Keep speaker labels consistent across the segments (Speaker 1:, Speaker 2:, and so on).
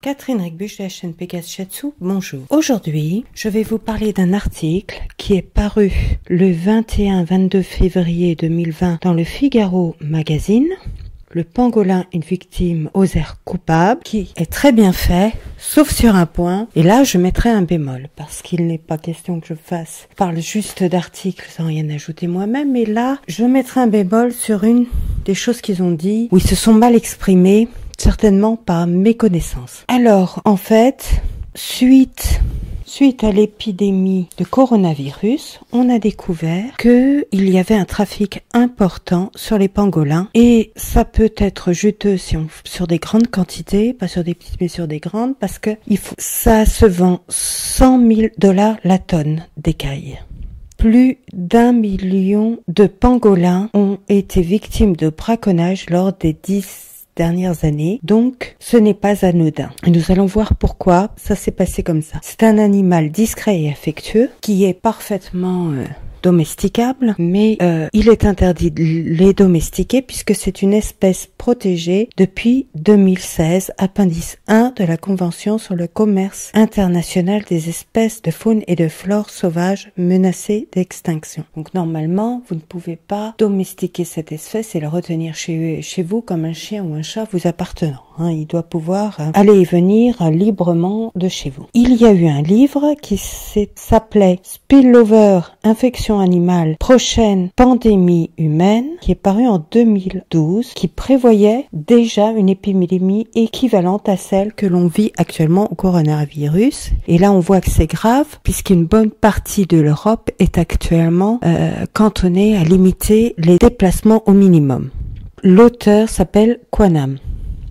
Speaker 1: Catherine Regbusch de la chaîne Pégase Shiatsu, bonjour. Aujourd'hui, je vais vous parler d'un article qui est paru le 21-22 février 2020 dans le Figaro Magazine. Le pangolin, une victime aux airs coupables, qui est très bien fait, sauf sur un point. Et là, je mettrai un bémol, parce qu'il n'est pas question que je parle juste d'articles sans rien ajouter moi-même. Mais là, je mettrai un bémol sur une des choses qu'ils ont dit, où ils se sont mal exprimés, certainement par méconnaissance. Alors, en fait, suite à l'épidémie de coronavirus, on a découvert qu'il y avait un trafic important sur les pangolins et ça peut être juteux sur des grandes quantités, pas sur des petites mais sur des grandes, parce que ça se vend $100 000 la tonne d'écailles. Plus d'1 million de pangolins ont été victimes de braconnage lors des 10 dernières années, donc ce n'est pas anodin. Et nous allons voir pourquoi ça s'est passé comme ça. C'est un animal discret et affectueux qui est parfaitement domesticable, mais il est interdit de les domestiquer puisque c'est une espèce protégée depuis 2016, appendice 1 de la Convention sur le commerce international des espèces de faune et de flore sauvages menacées d'extinction. Donc normalement, vous ne pouvez pas domestiquer cette espèce et la retenir chez vous comme un chien ou un chat vous appartenant. Il doit pouvoir aller et venir librement de chez vous. Il y a eu un livre qui s'appelait Spillover, infection animale, prochaine pandémie humaine, qui est paru en 2012, qui prévoyait déjà une épidémie équivalente à celle que l'on vit actuellement au coronavirus. Et là, on voit que c'est grave, puisqu'une bonne partie de l'Europe est actuellement cantonnée à limiter les déplacements au minimum. L'auteur s'appelle Quanam.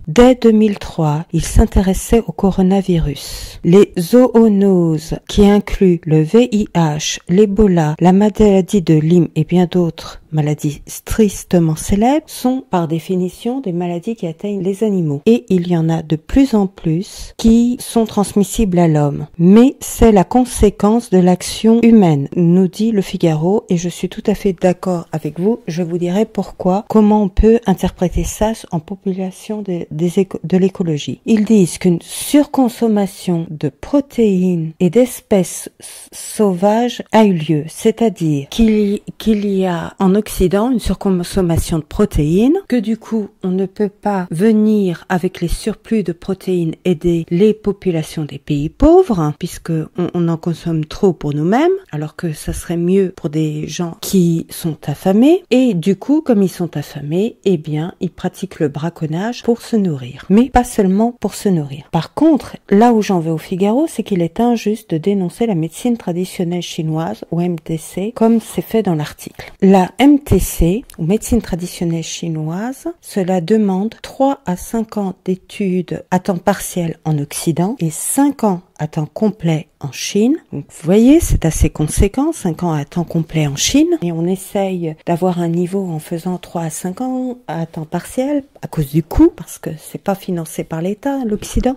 Speaker 1: Dès 2003, il s'intéressait au coronavirus. Les zoonoses, qui incluent le VIH, l'Ebola, la maladie de Lyme et bien d'autres maladies tristement célèbres, sont par définition des maladies qui atteignent les animaux. Et il y en a de plus en plus qui sont transmissibles à l'homme. Mais c'est la conséquence de l'action humaine, nous dit le Figaro, et je suis tout à fait d'accord avec vous. Je vous dirai pourquoi, comment on peut interpréter ça en population de l'écologie. Ils disent qu'une surconsommation de protéines et d'espèces sauvages a eu lieu, c'est-à-dire qu'il y a en Occident une surconsommation de protéines, que du coup on ne peut pas venir avec les surplus de protéines aider les populations des pays pauvres, puisque on en consomme trop pour nous-mêmes, alors que ça serait mieux pour des gens qui sont affamés, et du coup comme ils sont affamés, eh bien ils pratiquent le braconnage pour se nourrir, mais pas seulement pour se nourrir. Par contre, là où j'en vais au Figaro, c'est qu'il est injuste de dénoncer la médecine traditionnelle chinoise, ou MTC, comme c'est fait dans l'article. La MTC, ou médecine traditionnelle chinoise, cela demande 3 à 5 ans d'études à temps partiel en Occident et 5 ans à temps complet en Chine. Donc, vous voyez, c'est assez conséquent, 5 ans à temps complet en Chine. Et on essaye d'avoir un niveau en faisant 3 à 5 ans à temps partiel à cause du coût, parce que c'est pas financé par l'État, l'Occident.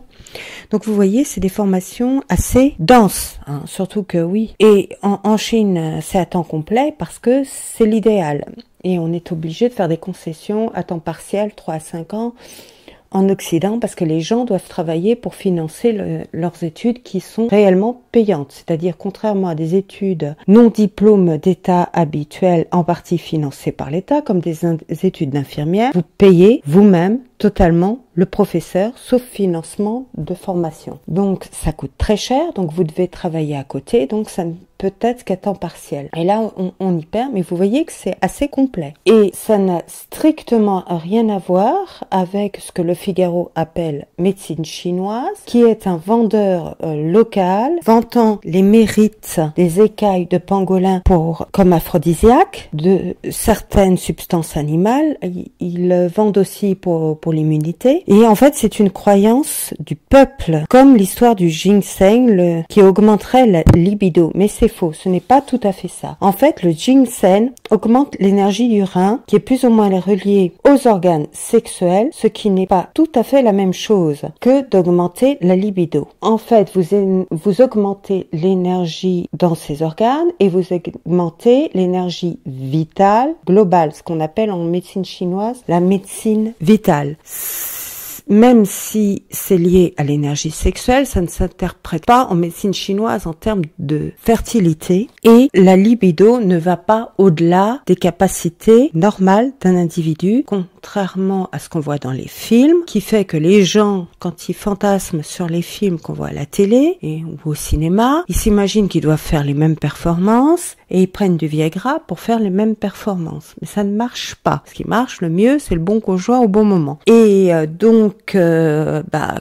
Speaker 1: Donc, vous voyez, c'est des formations assez denses, surtout que oui. Et en Chine, c'est à temps complet parce que c'est l'idéal. Et on est obligé de faire des concessions à temps partiel, 3 à 5 ans, en Occident, parce que les gens doivent travailler pour financer leurs études qui sont réellement payantes. C'est-à-dire, contrairement à des études non diplômes d'État habituelles, en partie financées par l'État, comme des études d'infirmière, vous payez vous-même totalement le professeur, sauf financement de formation. Donc, ça coûte très cher, donc vous devez travailler à côté, donc ça ne peut être qu'à temps partiel. Et là, on y perd, mais vous voyez que c'est assez complet. Et ça n'a strictement rien à voir avec ce que le Figaro appelle médecine chinoise, qui est un vendeur local, vantant les mérites des écailles de pangolin comme aphrodisiaque, de certaines substances animales. Ils vendent aussi pour l'immunité. Et en fait, c'est une croyance du peuple, comme l'histoire du ginseng qui augmenterait la libido. Mais c'est faux, ce n'est pas tout à fait ça. En fait, le ginseng augmente l'énergie du rein, qui est plus ou moins reliée aux organes sexuels, ce qui n'est pas tout à fait la même chose que d'augmenter la libido. En fait, vous augmentez l'énergie dans ces organes et vous augmentez l'énergie vitale globale, ce qu'on appelle en médecine chinoise la médecine vitale. même si c'est lié à l'énergie sexuelle, ça ne s'interprète pas en médecine chinoise en termes de fertilité, et la libido ne va pas au-delà des capacités normales d'un individu, contrairement à ce qu'on voit dans les films, qui fait que les gens, quand ils fantasment sur les films qu'on voit à la télé ou au cinéma, ils s'imaginent qu'ils doivent faire les mêmes performances et ils prennent du Viagra pour faire les mêmes performances. Mais ça ne marche pas. Ce qui marche le mieux, c'est le bon conjoint au bon moment. Et donc,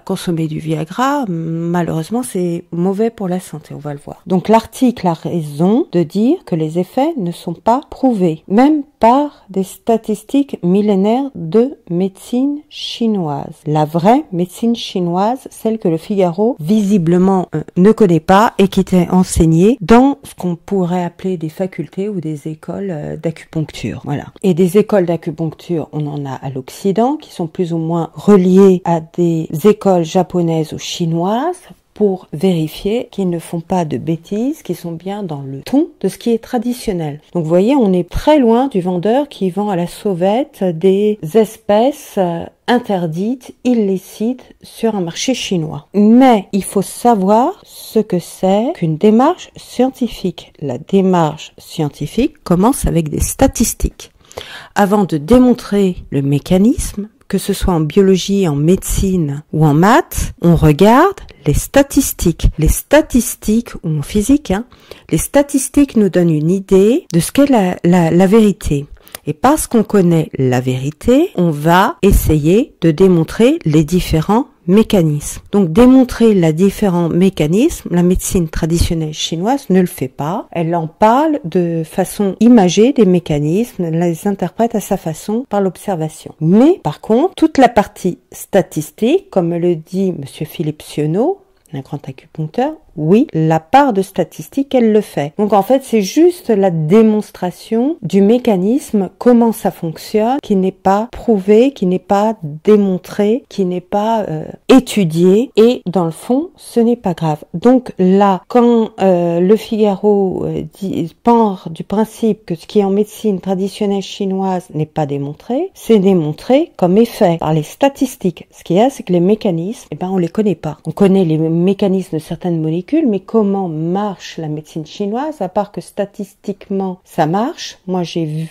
Speaker 1: consommer du Viagra, malheureusement, c'est mauvais pour la santé, on va le voir. Donc l'article a raison de dire que les effets ne sont pas prouvés, même par des statistiques millénaires de médecine chinoise. La vraie médecine chinoise, celle que le Figaro visiblement ne connaît pas et qui était enseignée dans ce qu'on pourrait appeler des facultés ou des écoles d'acupuncture. Voilà. Et des écoles d'acupuncture, on en a à l'Occident qui sont plus ou moins reliées à des écoles japonaises ou chinoises, pour vérifier qu'ils ne font pas de bêtises, qu'ils sont bien dans le ton de ce qui est traditionnel. Donc vous voyez, on est très loin du vendeur qui vend à la sauvette des espèces interdites, illicites sur un marché chinois. Mais il faut savoir ce que c'est qu'une démarche scientifique. La démarche scientifique commence avec des statistiques. Avant de démontrer le mécanisme, que ce soit en biologie, en médecine ou en maths, on regarde les statistiques. Les statistiques, ou en physique, les statistiques nous donnent une idée de ce qu'est la vérité. Et parce qu'on connaît la vérité, on va essayer de démontrer les différents mécanismes. Donc démontrer les différents mécanismes, la médecine traditionnelle chinoise ne le fait pas. Elle en parle de façon imagée des mécanismes, elle les interprète à sa façon par l'observation. Mais par contre, toute la partie statistique, comme le dit Monsieur Philippe Sionneau, un grand acupuncteur, oui, la part de statistique, elle le fait. Donc en fait, c'est juste la démonstration du mécanisme, comment ça fonctionne, qui n'est pas prouvé, qui n'est pas démontré, qui n'est pas étudié. Et dans le fond, ce n'est pas grave. Donc là, quand le Figaro part du principe que ce qui est en médecine traditionnelle chinoise n'est pas démontré, c'est démontré comme effet par les statistiques. Ce qu'il y a, c'est que les mécanismes, on les connaît pas. On connaît les mécanismes de certaines molécules, mais comment marche la médecine chinoise, à part que statistiquement ça marche. Moi j'ai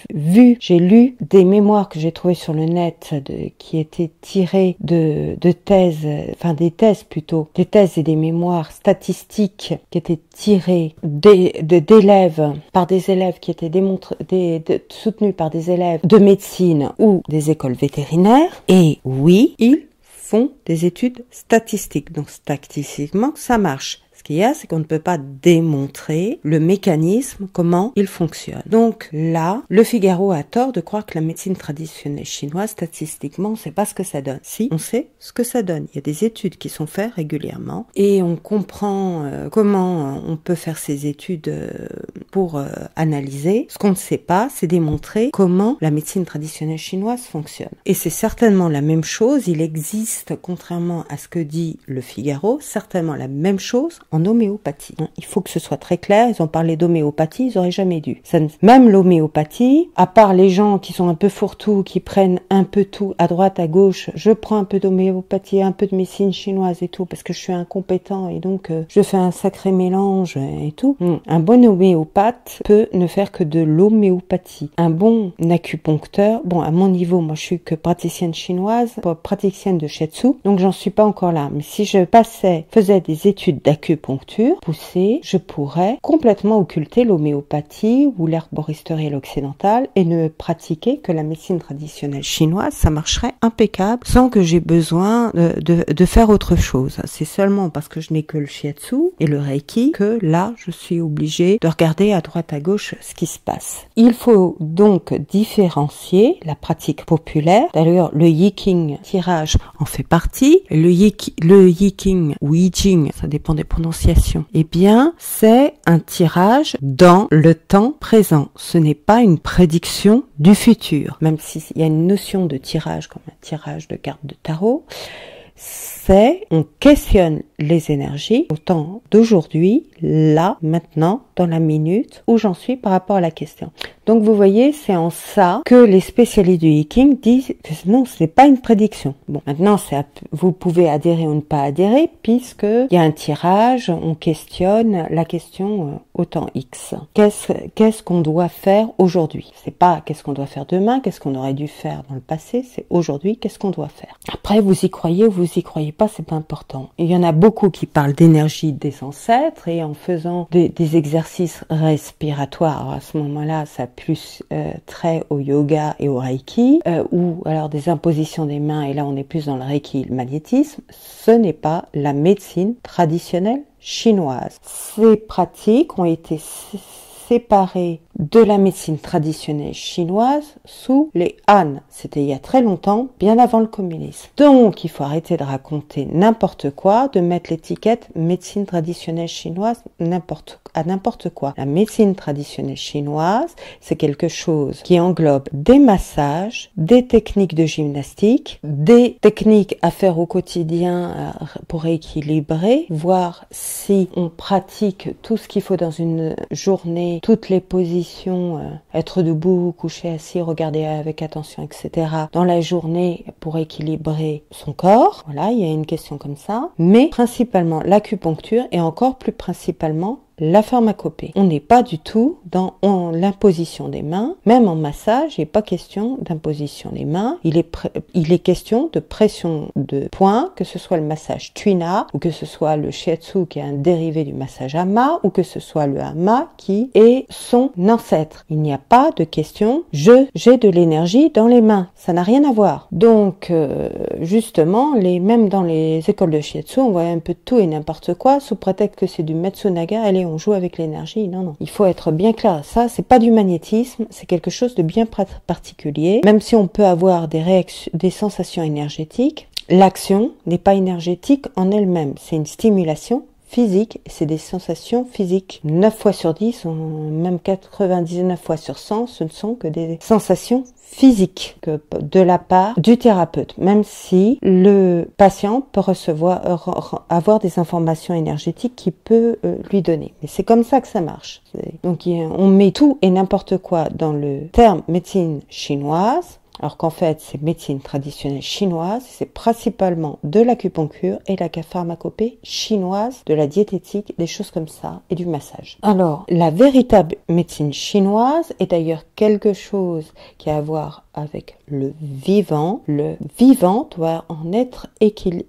Speaker 1: lu des mémoires que j'ai trouvées sur le net qui étaient tirées de thèses, des thèses et des mémoires statistiques qui étaient tirées d'élèves, par des élèves qui étaient soutenus par des élèves de médecine ou des écoles vétérinaires. Et oui, ils font des études statistiques. Donc statistiquement, ça marche. Ce qu'il y a, c'est qu'on ne peut pas démontrer le mécanisme, comment il fonctionne. Donc là, le Figaro a tort de croire que la médecine traditionnelle chinoise, statistiquement, on ne sait pas ce que ça donne. Si, on sait ce que ça donne. Il y a des études qui sont faites régulièrement et on comprend comment on peut faire ces études pour analyser. Ce qu'on ne sait pas, c'est démontrer comment la médecine traditionnelle chinoise fonctionne. Et c'est certainement la même chose. Il existe, contrairement à ce que dit le Figaro, certainement la même chose en homéopathie. Il faut que ce soit très clair. Ils ont parlé d'homéopathie, ils auraient jamais dû. Même l'homéopathie, à part les gens qui sont un peu fourre-tout, qui prennent un peu tout à droite, à gauche, je prends un peu d'homéopathie, un peu de médecine chinoise et tout, parce que je suis incompétent et donc je fais un sacré mélange et tout. Un bon homéopathe peut ne faire que de l'homéopathie. Un bon acupuncteur, à mon niveau, moi je suis que praticienne chinoise, praticienne de shiatsu, donc j'en suis pas encore là. Mais si je faisais des études d'acupuncture poussée, je pourrais complètement occulter l'homéopathie ou l'herboristerie occidentale et ne pratiquer que la médecine traditionnelle chinoise. Ça marcherait impeccable sans que j'ai besoin de faire autre chose. C'est seulement parce que je n'ai que le shiatsu et le reiki que là, je suis obligée de regarder à droite à gauche ce qui se passe. Il faut donc différencier la pratique populaire. D'ailleurs, le Yiking tirage en fait partie. Le Yiking ou Yijing, ça dépend des prononciations. C'est un tirage dans le temps présent. Ce n'est pas une prédiction du futur. Même s'il y a une notion de tirage comme un tirage de cartes de tarot, on questionne les énergies au temps d'aujourd'hui, là, maintenant, dans la minute où j'en suis par rapport à la question. Donc vous voyez, c'est en ça que les spécialistes du Hiking disent que non, ce n'est pas une prédiction. Bon, maintenant, vous pouvez adhérer ou ne pas adhérer, puisque il y a un tirage, on questionne la question au temps X. Qu'est-ce qu'on doit faire aujourd'hui? C'est pas qu'est-ce qu'on doit faire demain, qu'est-ce qu'on aurait dû faire dans le passé, c'est aujourd'hui, qu'est-ce qu'on doit faire. Après, vous y croyez ou vous y croyez pas, c'est pas important. Il y en a beaucoup qui parlent d'énergie des ancêtres, et en faisant des exercices respiratoires, alors à ce moment-là, ça a plus trait au yoga et au reiki, ou alors des impositions des mains, et là on est plus dans le reiki, le magnétisme. Ce n'est pas la médecine traditionnelle chinoise. Ces pratiques ont été séparées de la médecine traditionnelle chinoise sous les Han. C'était il y a très longtemps, bien avant le communisme. Donc, il faut arrêter de raconter n'importe quoi, de mettre l'étiquette médecine traditionnelle chinoise à n'importe quoi. La médecine traditionnelle chinoise, c'est quelque chose qui englobe des massages, des techniques de gymnastique, des techniques à faire au quotidien pour équilibrer, voir si on pratique tout ce qu'il faut dans une journée, toutes les positions, être debout, couché, assis, regarder avec attention, etc. dans la journée pour équilibrer son corps. Voilà, il y a une question comme ça. Mais principalement l'acupuncture et encore plus principalement la pharmacopée. On n'est pas du tout dans l'imposition des mains. Même en massage, il n'est pas question d'imposition des mains. Il est question de pression de points, que ce soit le massage Tuina, ou que ce soit le Shiatsu qui est un dérivé du massage Ama, ou que ce soit le Ama qui est son ancêtre. Il n'y a pas de question j'ai de l'énergie dans les mains. Ça n'a rien à voir. Donc, justement, même dans les écoles de Shiatsu, on voit un peu de tout et n'importe quoi, sous prétexte que c'est du Matsunaga. Allez, on joue avec l'énergie. Non. Il faut être bien clair. Ça, c'est pas du magnétisme, c'est quelque chose de bien particulier. Même si on peut avoir des sensations énergétiques, l'action n'est pas énergétique en elle-même. C'est une stimulation physique, c'est des sensations physiques. 9 fois sur 10, même 99 fois sur 100, ce ne sont que des sensations physique que de la part du thérapeute, même si le patient peut avoir des informations énergétiques qu'il peut lui donner. Mais c'est comme ça que ça marche. Donc on met tout et n'importe quoi dans le terme médecine chinoise, alors qu'en fait c'est médecine traditionnelle chinoise, c'est principalement de l'acupuncture et la pharmacopée chinoise, de la diététique, des choses comme ça, et du massage. Alors, la véritable médecine chinoise est d'ailleurs quelque chose qui a à voir avec le vivant. Le vivant doit en être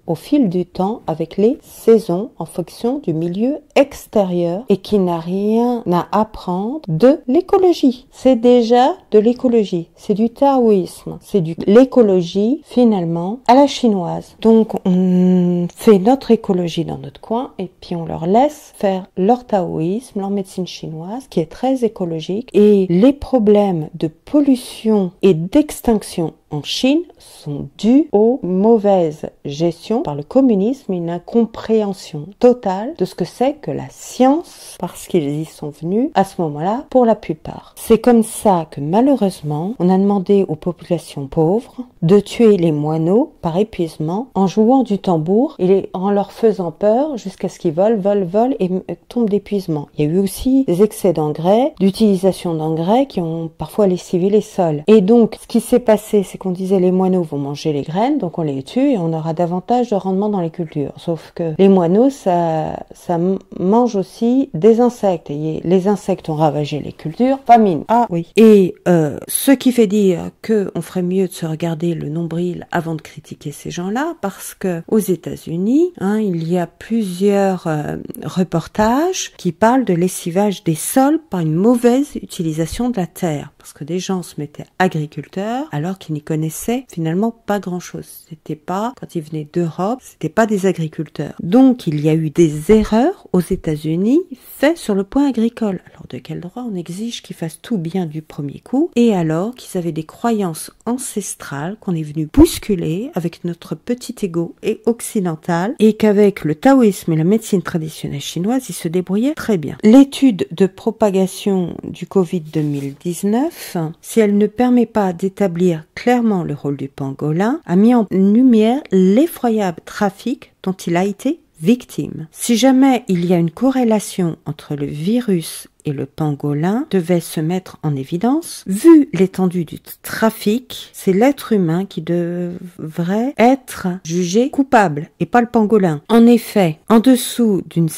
Speaker 1: au fil du temps avec les saisons en fonction du milieu extérieur et qui n'a rien à apprendre de l'écologie. C'est déjà de l'écologie. C'est du taoïsme. C'est de l'écologie finalement à la chinoise. Donc on fait notre écologie dans notre coin et puis on leur laisse faire leur taoïsme, leur médecine chinoise qui est très écologique, et les problèmes de pollution et d'extinction en Chine sont dus aux mauvaises gestions par le communisme et une incompréhension totale de ce que c'est que la science, parce qu'ils y sont venus à ce moment-là pour la plupart. C'est comme ça que malheureusement, on a demandé aux populations pauvres de tuer les moineaux par épuisement en jouant du tambour et en leur faisant peur jusqu'à ce qu'ils volent et tombent d'épuisement. Il y a eu aussi des excès d'engrais, d'utilisation d'engrais qui ont parfois lessivé les sols. Et donc, ce qui s'est passé, c'est qu'on disait les moineaux vont manger les graines, donc on les tue et on aura davantage de rendement dans les cultures. Sauf que les moineaux, ça mange aussi des insectes. Et les insectes ont ravagé les cultures, famine. Ah oui. Et ce qui fait dire que on ferait mieux de se regarder le nombril avant de critiquer ces gens-là, parce que aux États-Unis, il y a plusieurs reportages qui parlent de lessivage des sols par une mauvaise utilisation de la terre, parce que des gens se mettaient agriculteurs alors qu'ils n'y connaissaient finalement pas grand-chose. C'était pas, quand ils venaient d'Europe, c'était pas des agriculteurs. Donc il y a eu des erreurs aux États-Unis faites sur le point agricole. Alors de quel droit on exige qu'ils fassent tout bien du premier coup, et alors qu'ils avaient des croyances ancestrales qu'on est venu bousculer avec notre petit ego et occidental, et qu'avec le taoïsme et la médecine traditionnelle chinoise, ils se débrouillaient très bien. L'étude de propagation du Covid 2019, si elle ne permet pas d'établir clairement clairement le rôle du pangolin, a mis en lumière l'effroyable trafic dont il a été victime. Si jamais il y a une corrélation entre le virus et le pangolin devait se mettre en évidence, vu l'étendue du trafic, c'est l'être humain qui devrait être jugé coupable et pas le pangolin. En effet, en dessous d'une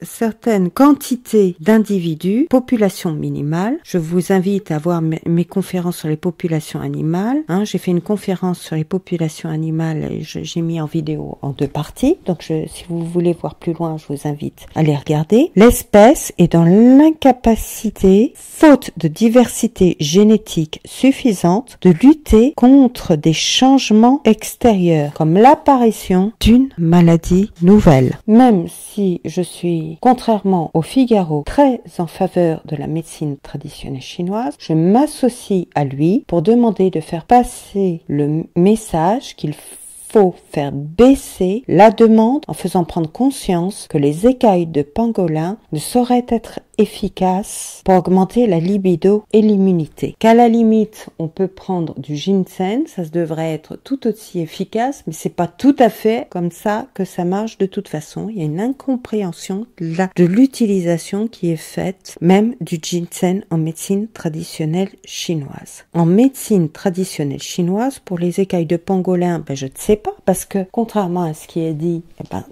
Speaker 1: certaines quantités d'individus, population minimale. Je vous invite à voir mes conférences sur les populations animales. J'ai fait une conférence sur les populations animales et j'ai mis en vidéo en 2 parties. Donc, si vous voulez voir plus loin, je vous invite à les regarder. L'espèce est dans l'incapacité, faute de diversité génétique suffisante, de lutter contre des changements extérieurs, comme l'apparition d'une maladie nouvelle. Même si je suis, contrairement au Figaro, très en faveur de la médecine traditionnelle chinoise, je m'associe à lui pour demander de faire passer le message qu'il faut faire baisser la demande en faisant prendre conscience que les écailles de pangolin ne sauraient être efficaces pour augmenter la libido et l'immunité. Qu'à la limite, on peut prendre du ginseng, ça devrait être tout aussi efficace, mais c'est pas tout à fait comme ça que ça marche de toute façon. Il y a une incompréhension de l'utilisation qui est faite même du ginseng en médecine traditionnelle chinoise. En médecine traditionnelle chinoise, pour les écailles de pangolin, je ne sais pas, parce que contrairement à ce qui est dit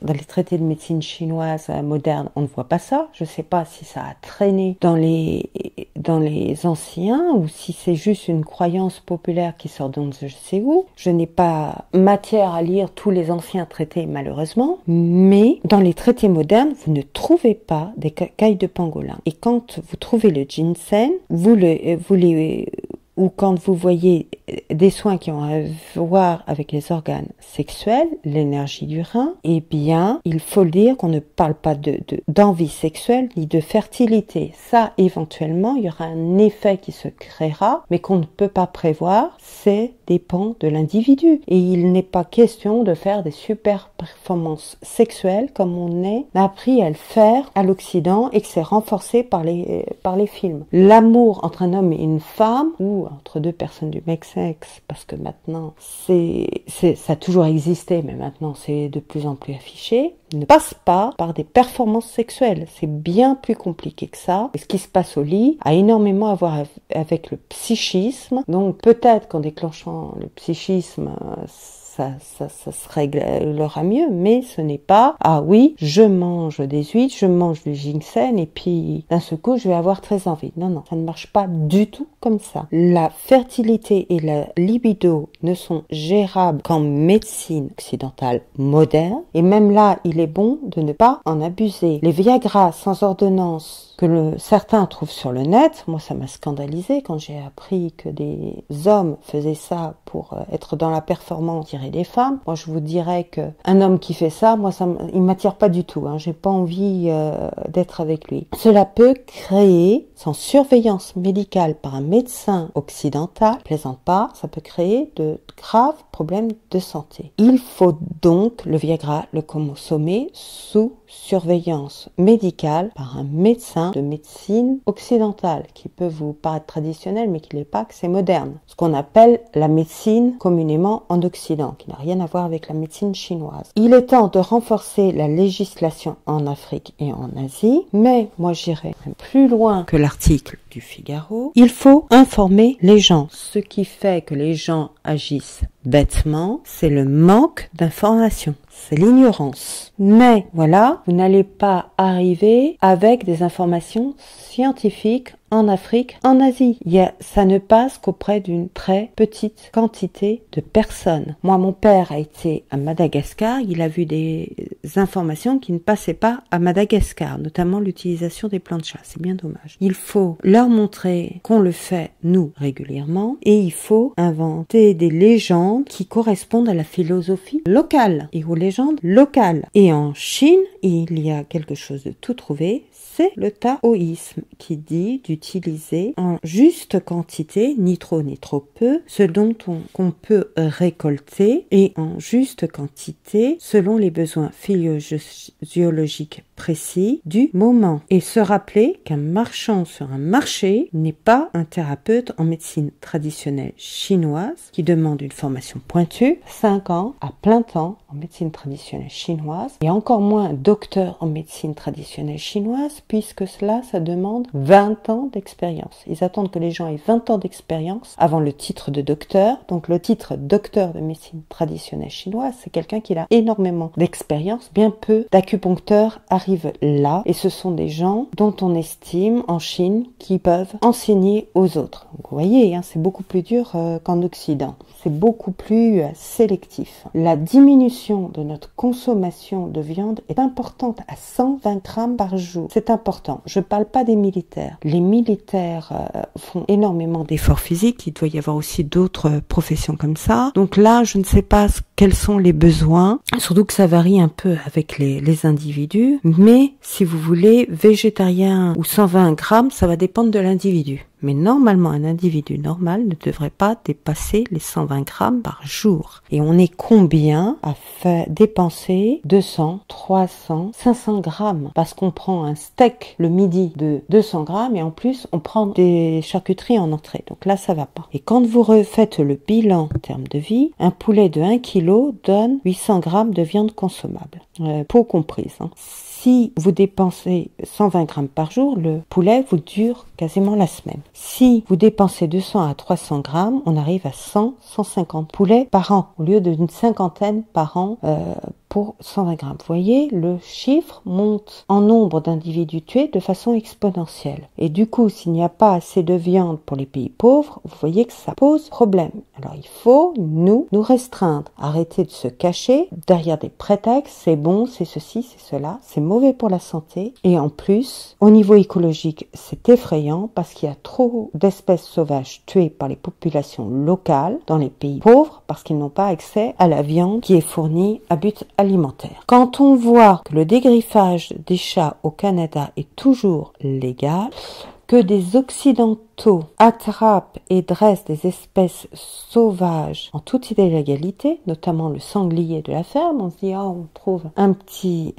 Speaker 1: dans les traités de médecine chinoise moderne, on ne voit pas ça. Je ne sais pas si ça a traîné dans les anciens ou si c'est juste une croyance populaire qui sort de je sais où. Je n'ai pas matière à lire tous les anciens traités malheureusement, mais dans les traités modernes, vous ne trouvez pas des écailles de pangolin. Et quand vous trouvez le ginseng, ou quand vous voyez des soins qui ont à voir avec les organes sexuels, l'énergie du rein, eh bien, il faut le dire qu'on ne parle pas d'envie sexuelle ni de fertilité. Ça, éventuellement, il y aura un effet qui se créera, mais qu'on ne peut pas prévoir. C'est dépend de l'individu. Et il n'est pas question de faire des super performances sexuelles comme on a appris à le faire à l'Occident et que c'est renforcé par les films. L'amour entre un homme et une femme, ou entre 2 personnes du même sexe, parce que maintenant ça a toujours existé, mais maintenant c'est de plus en plus affiché, ne passe pas par des performances sexuelles. C'est bien plus compliqué que ça. Et ce qui se passe au lit a énormément à voir avec le psychisme. Donc peut-être qu'en déclenchant le psychisme, ça se réglera mieux, mais ce n'est pas « Ah oui, je mange des huîtres, je mange du ginseng et puis d'un seul coup, je vais avoir très envie. » Non, ça ne marche pas du tout comme ça. La fertilité et la libido ne sont gérables qu'en médecine occidentale moderne. Et même là, il est bon de ne pas en abuser. Les Viagra sans ordonnance que certains trouvent sur le net, moi ça m'a scandalisé quand j'ai appris que des hommes faisaient ça pour être dans la performance, tirer des femmes. Moi je vous dirais que un homme qui fait ça, moi il m'attire pas du tout. J'ai pas envie d'être avec lui. Cela peut créer, sans surveillance médicale par un médecin occidental, je plaisante pas, ça peut créer de graves problèmes de santé. Il faut donc le Viagra le consommer sous surveillance médicale par un médecin de médecine occidentale qui peut vous paraître traditionnel mais qui n'est pas, que c'est moderne. Ce qu'on appelle la médecine communément en Occident, qui n'a rien à voir avec la médecine chinoise. Il est temps de renforcer la législation en Afrique et en Asie, mais moi j'irai même plus loin que l'article du Figaro. Il faut informer les gens. Ce qui fait que les gens agissent bêtement, c'est le manque d'information. C'est l'ignorance. Mais voilà, vous n'allez pas arriver avec des informations scientifiques en Afrique, en Asie. Ça ne passe qu'auprès d'une très petite quantité de personnes. Moi, mon père a été à Madagascar, il a vu des informations qui ne passaient pas à Madagascar, notamment l'utilisation des plantes de chat. C'est bien dommage. Il faut leur montrer qu'on le fait, nous, régulièrement, et il faut inventer des légendes qui correspondent à la philosophie locale et aux légendes locales. Et en Chine, il y a quelque chose de tout trouvé, c'est le taoïsme qui dit d'utiliser en juste quantité, ni trop ni trop peu, ce dont qu'on peut récolter et en juste quantité selon les besoins pathophysiologique précis du moment et se rappeler qu'un marchand sur un marché n'est pas un thérapeute en médecine traditionnelle chinoise qui demande une formation pointue, 5 ans à plein temps en médecine traditionnelle chinoise et encore moins docteur en médecine traditionnelle chinoise puisque cela, ça demande 20 ans d'expérience. Ils attendent que les gens aient 20 ans d'expérience avant le titre de docteur. Donc le titre docteur de médecine traditionnelle chinoise, c'est quelqu'un qui a énormément d'expérience. Bien peu d'acupuncteurs arrivent là et ce sont des gens dont on estime en Chine qui peuvent enseigner aux autres. Donc, vous voyez, c'est beaucoup plus dur qu'en Occident. C'est beaucoup plus sélectif. La diminution de notre consommation de viande est importante à 120 grammes par jour. C'est important. Je ne parle pas des militaires. Les militaires font énormément d'efforts physiques. Il doit y avoir aussi d'autres professions comme ça. Donc là, je ne sais pas quels sont les besoins. Surtout que ça varie un peu avec les individus. Mais si vous voulez, végétarien ou 120 grammes, ça va dépendre de l'individu. Mais normalement, un individu normal ne devrait pas dépasser les 120 grammes par jour. Et on est combien à dépenser 200, 300, 500 grammes? Parce qu'on prend un steak le midi de 200 grammes et en plus, on prend des charcuteries en entrée. Donc là, ça va pas. Et quand vous refaites le bilan en termes de vie, un poulet de 1 kg donne 800 grammes de viande consommable. Peau comprise. Si vous dépensez 120 grammes par jour, le poulet vous dure quasiment la semaine. Si vous dépensez 200 à 300 grammes, on arrive à 100, 150 poulets par an, au lieu d'une cinquantaine par an pour 120 grammes. Vous voyez, le chiffre monte en nombre d'individus tués de façon exponentielle. Et du coup, s'il n'y a pas assez de viande pour les pays pauvres, vous voyez que ça pose problème. Alors il faut, nous restreindre. Arrêter de se cacher derrière des prétextes, c'est bon, c'est ceci, c'est cela, c'est mauvais pour la santé. Et en plus, au niveau écologique, c'est effrayant parce qu'il y a trop d'espèces sauvages tuées par les populations locales dans les pays pauvres parce qu'ils n'ont pas accès à la viande qui est fournie à but alimentaire. Quand on voit que le dégriffage des chats au Canada est toujours légal, que des Occidentaux attrapent et dressent des espèces sauvages en toute illégalité, notamment le sanglier de la ferme. On se dit, on trouve un petit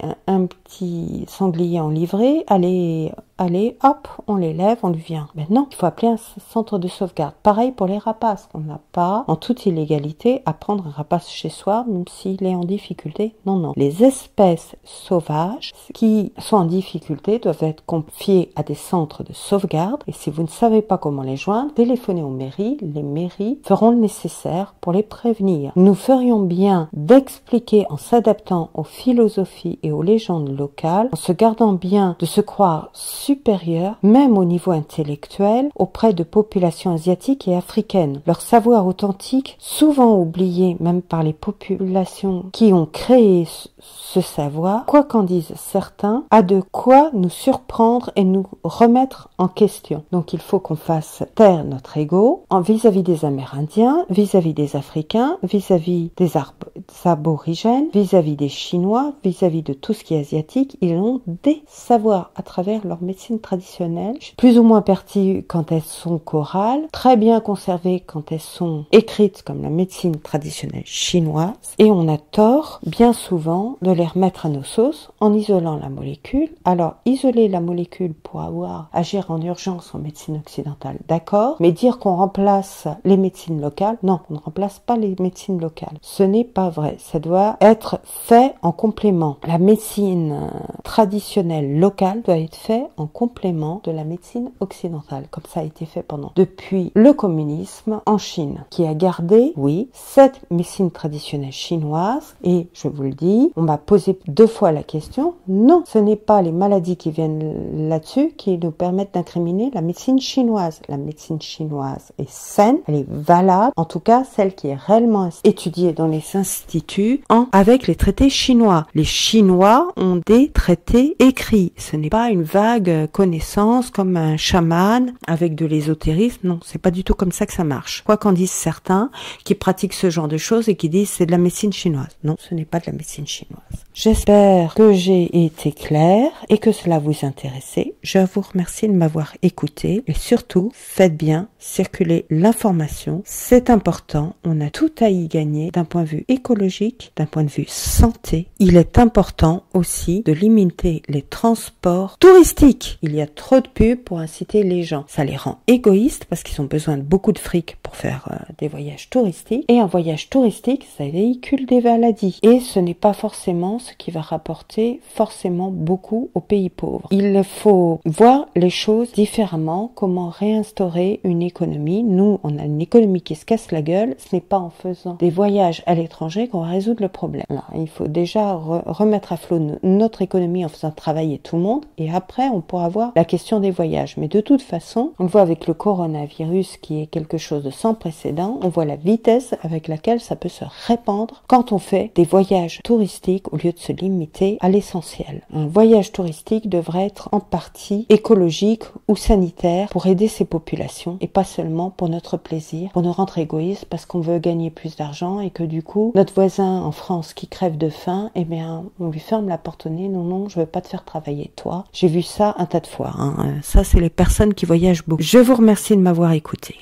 Speaker 1: sanglier en livrée, allez, hop, on l'élève, on lui vient. Mais non, il faut appeler un centre de sauvegarde. Pareil pour les rapaces. On n'a pas, en toute illégalité, à prendre un rapace chez soi, même s'il est en difficulté. Non. Les espèces sauvages qui sont en difficulté doivent être confiées à des centres de sauvegarde. Et si vous ne savez pas comment les joindre, téléphonez aux mairies. Les mairies feront le nécessaire pour les prévenir. Nous ferions bien d'expliquer en s'adaptant aux philosophies et aux légendes locales, en se gardant bien de se croire supérieur, même au niveau intellectuel, auprès de populations asiatiques et africaines. Leur savoir authentique, souvent oublié même par les populations qui ont créé ce savoir, quoi qu'en disent certains, a de quoi nous surprendre et nous remettre en question. Donc il faut qu'on fasse taire notre ego vis-à-vis des Amérindiens, vis-à-vis des Africains, vis-à-vis des aborigènes, vis-à-vis des Chinois, vis-à-vis de tout ce qui est asiatique. Ils ont des savoirs à travers leur médecine traditionnelle, plus ou moins perçues quand elles sont chorales, très bien conservées quand elles sont écrites comme la médecine traditionnelle chinoise, et on a tort bien souvent de les remettre à nos sauces en isolant la molécule. Alors isoler la molécule pour agir en urgence en médecine occidentale, d'accord, mais dire qu'on remplace les médecines locales, non, on ne remplace pas les médecines locales. Ce n'est pas vrai, ça doit être fait en complément. La médecine traditionnelle locale doit être faite en complément de la médecine occidentale, comme ça a été fait depuis le communisme en Chine, qui a gardé, oui, cette médecine traditionnelle chinoise. Et je vous le dis, on m'a posé 2 fois la question, non, ce n'est pas les maladies qui viennent là-dessus qui nous permettent d'incriminer la médecine chinoise. La médecine chinoise est saine, elle est valable, en tout cas celle qui est réellement étudiée dans les instituts avec les traités chinois. Les Chinois ont des traités écrits, ce n'est pas une vague connaissance comme un chaman avec de l'ésotérisme, non, c'est pas du tout comme ça que ça marche. Quoi qu'en disent certains qui pratiquent ce genre de choses et qui disent c'est de la médecine chinoise. Non, ce n'est pas de la médecine chinoise. J'espère que j'ai été claire et que cela vous intéressait. Je vous remercie de m'avoir écouté et surtout surtout, faites bien circuler l'information. C'est important. On a tout à y gagner d'un point de vue écologique, d'un point de vue santé. Il est important aussi de limiter les transports touristiques. Il y a trop de pubs pour inciter les gens. Ça les rend égoïstes parce qu'ils ont besoin de beaucoup de fric pour faire des voyages touristiques. Et un voyage touristique, ça véhicule des maladies. Et ce n'est pas forcément ce qui va rapporter forcément beaucoup aux pays pauvres. Il faut voir les choses différemment, comment réinstaurer une économie. Nous, on a une économie qui se casse la gueule. Ce n'est pas en faisant des voyages à l'étranger qu'on va résoudre le problème. Alors, il faut déjà remettre à flot notre économie en faisant travailler tout le monde. Et après, on pourra voir la question des voyages. Mais de toute façon, on le voit avec le coronavirus qui est quelque chose de sans précédent. On voit la vitesse avec laquelle ça peut se répandre quand on fait des voyages touristiques au lieu de se limiter à l'essentiel. Un voyage touristique devrait être en partie écologique ou sanitaire pour aider ces populations et pas seulement pour notre plaisir, pour nous rendre égoïstes parce qu'on veut gagner plus d'argent et que du coup, notre voisin en France qui crève de faim, eh bien, on lui ferme la porte au nez. Non, je veux pas te faire travailler, toi. J'ai vu ça un tas de fois. Ça, c'est les personnes qui voyagent beaucoup. Je vous remercie de m'avoir écouté.